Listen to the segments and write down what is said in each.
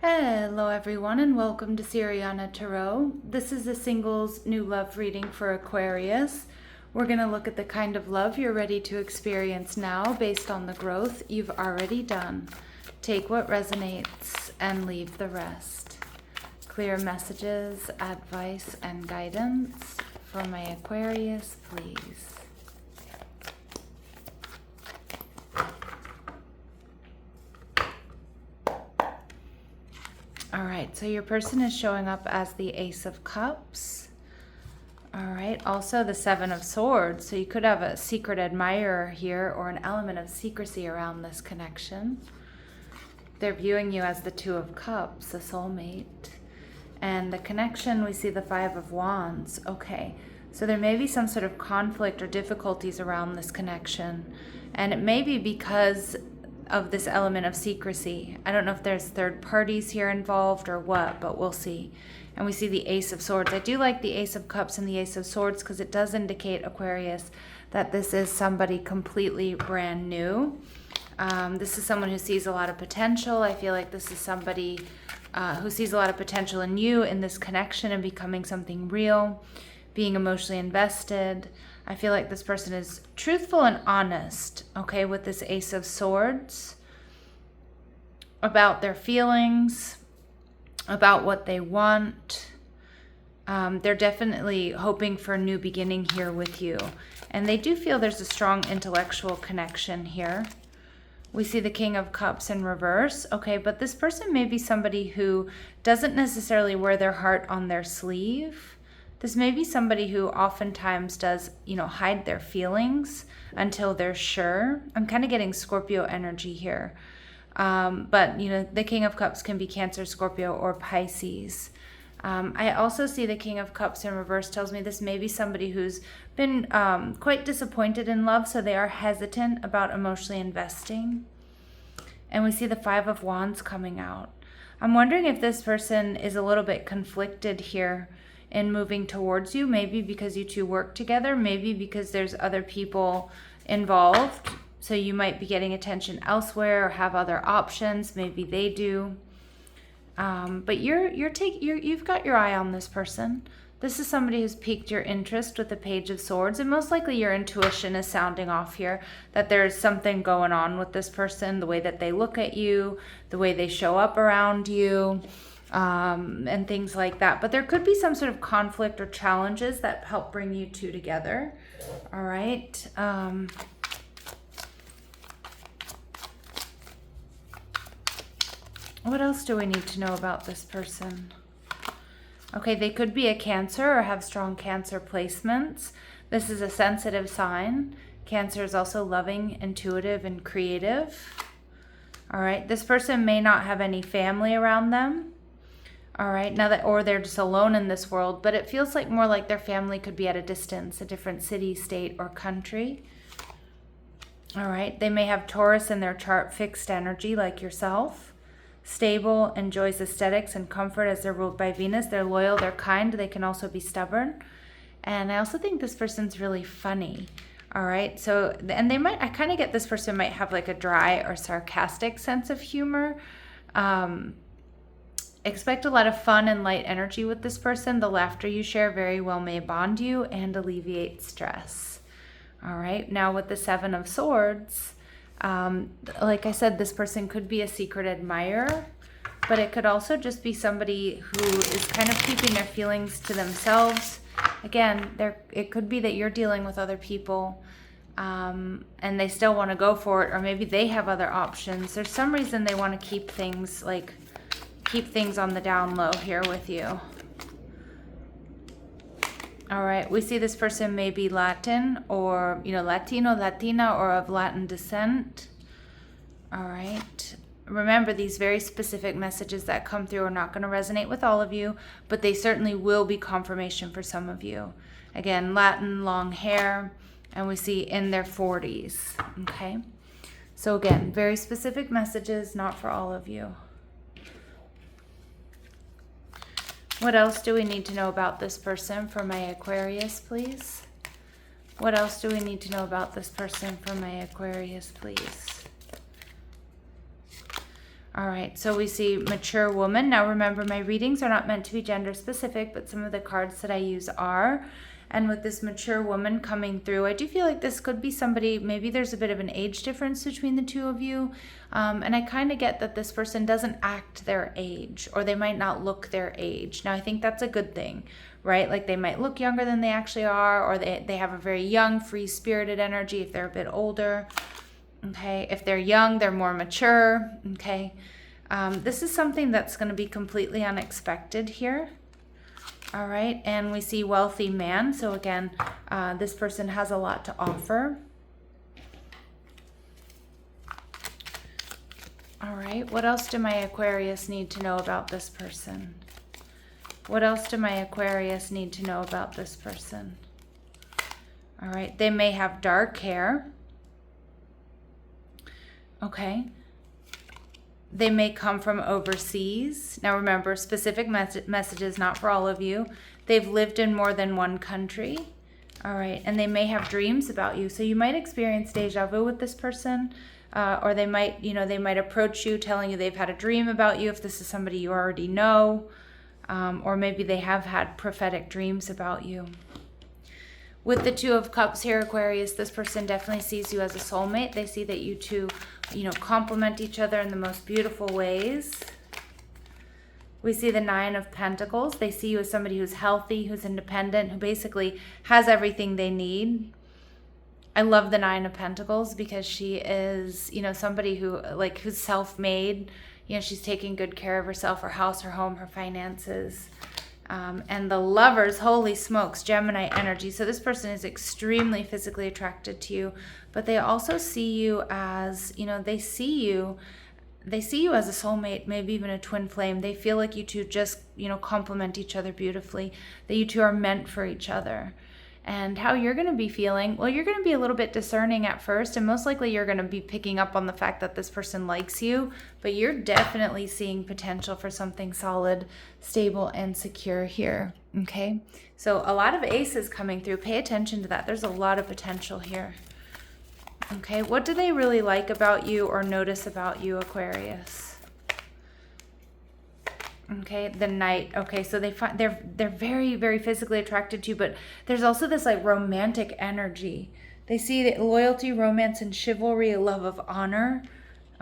Hello everyone and welcome to Siriana Tarot. This is a singles new love reading for Aquarius. We're going to look at the kind of love you're ready to experience now based on the growth you've already done. Take what resonates and leave the rest. Clear messages, advice, and guidance for my Aquarius, please. All right, so your person is showing up as the Ace of Cups. All right, also the Seven of Swords. So you could have a secret admirer here or an element of secrecy around this connection. They're viewing you as the Two of Cups, a soulmate. And the connection, we see the Five of Wands. Okay, so there may be some sort of conflict or difficulties around this connection. And it may be because of this element of secrecy. I don't know if there's third parties here involved or what, but we'll see. And we see the Ace of Swords. I do like the Ace of Cups and the Ace of Swords because it does indicate, Aquarius, that this is somebody completely brand new. This is someone who sees a lot of potential. I feel like this is somebody who sees a lot of potential in you, in this connection, and becoming something real, being emotionally invested. I feel like this person is truthful and honest, okay, with this Ace of Swords, about their feelings, about what they want. They're definitely hoping for a new beginning here with you. And they do feel there's a strong intellectual connection here. We see the King of Cups in reverse, okay, but this person may be somebody who doesn't necessarily wear their heart on their sleeve. This may be somebody who oftentimes does, hide their feelings until they're sure. I'm kind of getting Scorpio energy here. But, the King of Cups can be Cancer, Scorpio, or Pisces. I also see the King of Cups in reverse tells me this may be somebody who's been quite disappointed in love, so they are hesitant about emotionally investing. And we see the Five of Wands coming out. I'm wondering if this person is a little bit conflicted here in moving towards you, maybe because you two work together, maybe because there's other people involved, so you might be getting attention elsewhere or have other options. Maybe they do, but you've got your eye on this person. This is somebody who's piqued your interest with the Page of Swords, and most likely your intuition is sounding off here that there's something going on with this person, the way that they look at you, the way they show up around you, and things like that. But there could be some sort of conflict or challenges that help bring you two together. All right. What else do we need to know about this person? Okay, they could be a Cancer or have strong Cancer placements. This is a sensitive sign. Cancer is also loving, intuitive, and creative. All right, this person may not have any family around them. All right, or they're just alone in this world, but it feels like more like their family could be at a distance, a different city, state, or country. All right, they may have Taurus in their chart, fixed energy like yourself. Stable, enjoys aesthetics and comfort as they're ruled by Venus. They're loyal, they're kind, they can also be stubborn. And I also think this person's really funny. All right, so, and I kind of get this person might have like a dry or sarcastic sense of humor. Expect a lot of fun and light energy with this person. The laughter you share very well may bond you and alleviate stress. All right, now with the Seven of Swords, like I said, this person could be a secret admirer, but it could also just be somebody who is kind of keeping their feelings to themselves. Again, it could be that you're dealing with other people, and they still want to go for it, or maybe they have other options. There's some reason they want to keep things on the down low here with you. All right, we see this person may be Latin or, Latino, Latina, or of Latin descent. All right. Remember, these very specific messages that come through are not going to resonate with all of you, but they certainly will be confirmation for some of you. Again, Latin, long hair, and we see in their 40s, okay? So again, very specific messages, not for all of you. What else do we need to know about this person for my Aquarius, please? What else do we need to know about this person for my Aquarius, please? All right, so we see mature woman. Now remember, my readings are not meant to be gender specific, but some of the cards that I use are. And with this mature woman coming through, I do feel like this could be somebody, maybe there's a bit of an age difference between the two of you. And I kind of get that this person doesn't act their age, or they might not look their age. Now, I think that's a good thing, right? Like they might look younger than they actually are, or they have a very young, free-spirited energy if they're a bit older. Okay, if they're young, they're more mature. Okay, this is something that's going to be completely unexpected here. All right, and we see wealthy man. So again, this person has a lot to offer. All right, what else do my Aquarius need to know about this person? What else do my Aquarius need to know about this person? All right, they may have dark hair. Okay. They may come from overseas. Now remember, specific messages, not for all of you. They've lived in more than one country. All right, and they may have dreams about you. So you might experience deja vu with this person, or they might, they might approach you telling you they've had a dream about you if this is somebody you already know, or maybe they have had prophetic dreams about you. With the Two of Cups here, Aquarius, this person definitely sees you as a soulmate. They see that you two, complement each other in the most beautiful ways. We see the Nine of Pentacles. They see you as somebody who's healthy, who's independent, who basically has everything they need. I love the Nine of Pentacles because she is, somebody who's self-made. She's taking good care of herself, her house, her home, her finances. And the Lovers, holy smokes, Gemini energy. So this person is extremely physically attracted to you, but they also see you as, they see you as a soulmate, maybe even a twin flame. They feel like you two just, complement each other beautifully, that you two are meant for each other. And how you're going to be feeling, well, you're going to be a little bit discerning at first, and most likely you're going to be picking up on the fact that this person likes you, but you're definitely seeing potential for something solid, stable, and secure here, okay? So a lot of aces coming through. Pay attention to that. There's a lot of potential here, okay? What do they really like about you or notice about you, Aquarius? Okay, the Knight. Okay, so they're very, very physically attracted to you, but there's also this like romantic energy. They see the loyalty, romance, and chivalry, a love of honor.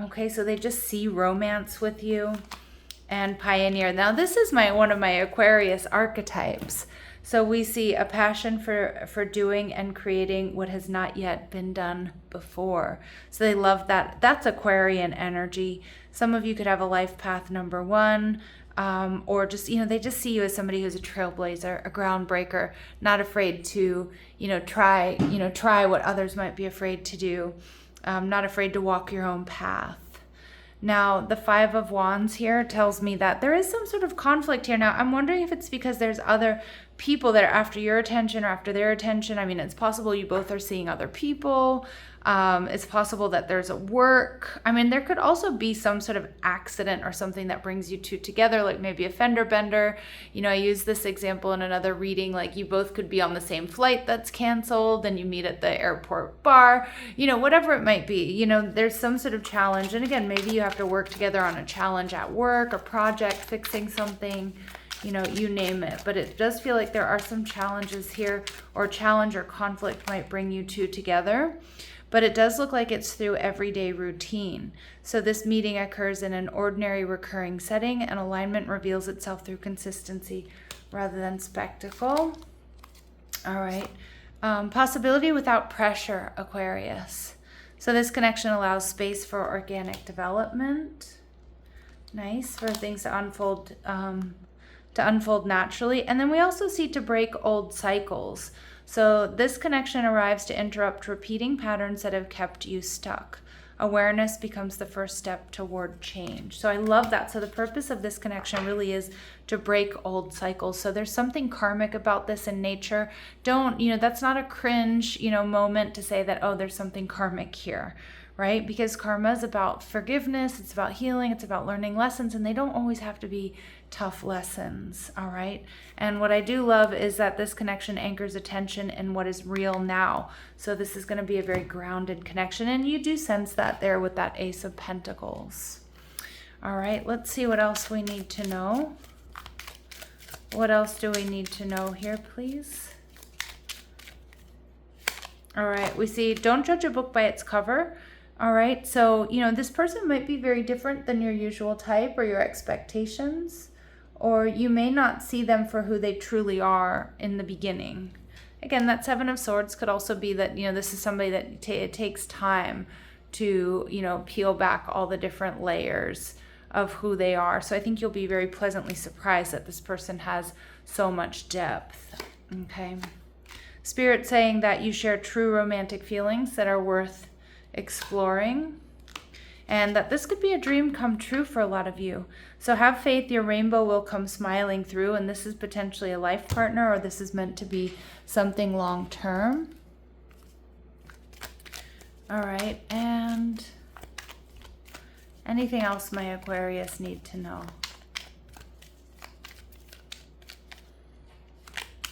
Okay, so they just see romance with you. And pioneer. Now this is one of my Aquarius archetypes. So we see a passion for doing and creating what has not yet been done before. So they love that. That's Aquarian energy. Some of you could have a life path number one. Or just, they just see you as somebody who's a trailblazer, a groundbreaker, not afraid to, try what others might be afraid to do, not afraid to walk your own path. Now, the Five of Wands here tells me that there is some sort of conflict here. Now, I'm wondering if it's because there's other people that are after your attention or after their attention. I mean, it's possible you both are seeing other people. It's possible that there's a work. I mean, there could also be some sort of accident or something that brings you two together, like maybe a fender bender. I used this example in another reading, like you both could be on the same flight that's canceled and you meet at the airport bar, whatever it might be. There's some sort of challenge. And again, maybe you have to work together on a challenge at work, a project, fixing something, you name it. But it does feel like there are some challenges here, or challenge or conflict might bring you two together. But it does look like it's through everyday routine. So this meeting occurs in an ordinary recurring setting, and alignment reveals itself through consistency rather than spectacle. All right. Possibility without pressure, Aquarius. So this connection allows space for organic development. Nice, for things to unfold naturally. And then we also see to break old cycles. So this connection arrives to interrupt repeating patterns that have kept you stuck. Awareness becomes the first step toward change. So I love that. So the purpose of this connection really is to break old cycles. So there's something karmic about this in nature. Don't, that's not a cringe, moment to say that, oh, there's something karmic here, right? Because karma is about forgiveness, it's about healing, it's about learning lessons, and they don't always have to be tough lessons, all right? And what I do love is that this connection anchors attention in what is real now. So this is going to be a very grounded connection, and you do sense that there with that Ace of Pentacles. All right, let's see what else we need to know. What else do we need to know here, please? All right, we see, don't judge a book by its cover. All right, so, you know, this person might be very different than your usual type or your expectations, or you may not see them for who they truly are in the beginning. Again, that Seven of Swords could also be that, you know, this is somebody that it takes time to, you know, peel back all the different layers of who they are. So I think you'll be very pleasantly surprised that this person has so much depth. Okay. Spirit saying that you share true romantic feelings that are worth exploring, and that this could be a dream come true for a lot of you. So have faith, your rainbow will come smiling through, and this is potentially a life partner, or this is meant to be something long term. All right, and anything else my Aquarius need to know?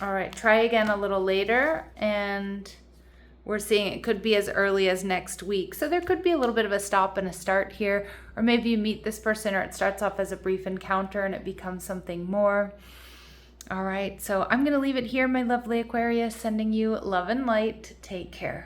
All right, try again a little later, and we're seeing it could be as early as next week. So there could be a little bit of a stop and a start here, or maybe you meet this person, or it starts off as a brief encounter and it becomes something more. All right, so I'm going to leave it here, my lovely Aquarius, sending you love and light. Take care.